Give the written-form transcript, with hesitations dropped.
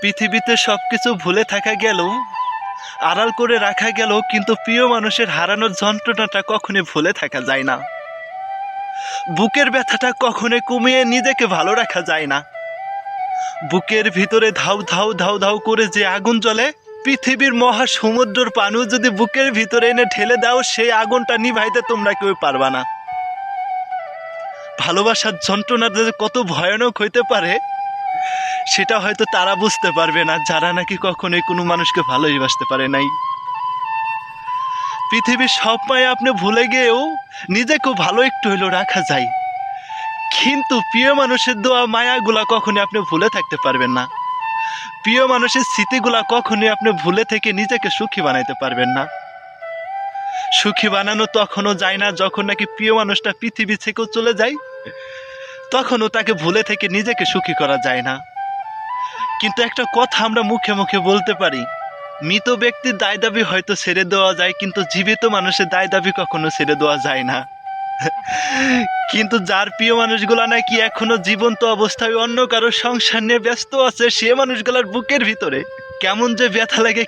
পৃথিবীতে সবকিছু ভুলে থাকা গেল, আড়াল করে রাখা গেল, কিন্তু প্রিয় মানুষের হারানোর যন্ত্রণাটা কখনোই ভুলে থাকা যায় না। বুকের ব্যথাটা কখনোই কমিয়ে নিজেকে ভালো রাখা যায় না। বুকের ভিতরে ধাউ ধাউ ধাউ ধাউ করে যে আগুন জ্বলে, পৃথিবীর মহা সমুদ্রের পানিও যদি বুকের ভিতরে এনে ঢেলে দাও, সেই আগুনটা নিভাইতে তোমরা কেউ পারবা না। ভালোবাসার যন্ত্রণা যে কত ভয়ানক হইতে পারে সেটা হয়তো তারা বুঝতে পারবে না, যারা নাকি কখনোই কোনো মানুষকে ভালোবাসতে পারে নাই। পৃথিবীর সব মায়া আপনি ভুলে গিয়েও নিজেকেও ভালো একটু হইলেও রাখা যায়, কিন্তু প্রিয় মানুষের দেওয়া মায়াগুলা কখনোই আপনি ভুলে থাকতে পারবেন না। প্রিয় মানুষের স্মৃতিগুলা কখনোই আপনি ভুলে থেকে নিজেকে সুখী বানাইতে পারবেন না। সুখী বানানো তখনও যায় না যখন নাকি প্রিয় মানুষটা পৃথিবী থেকেও চলে যায়, তখনও তাকে ভুলে থেকে নিজেকে সুখী করা যায় না। কিন্তু একটা কথা আমরা মুখে মুখে বলতে পারি, মৃত ব্যক্তির দায় দাবি হয়তো ছেড়ে দেওয়া যায়, কিন্তু জীবিত মানুষের দায় দাবি কখনো ছেড়ে দেওয়া যায় না। কিন্তু যার প্রিয় মানুষগুলা নাকি এখনো জীবন্ত অবস্থায় অন্য কারো সংসার নিয়ে ব্যস্ত আছে, সে মানুষগুলার বুকের ভিতরে কেমন যে ব্যথা লাগে।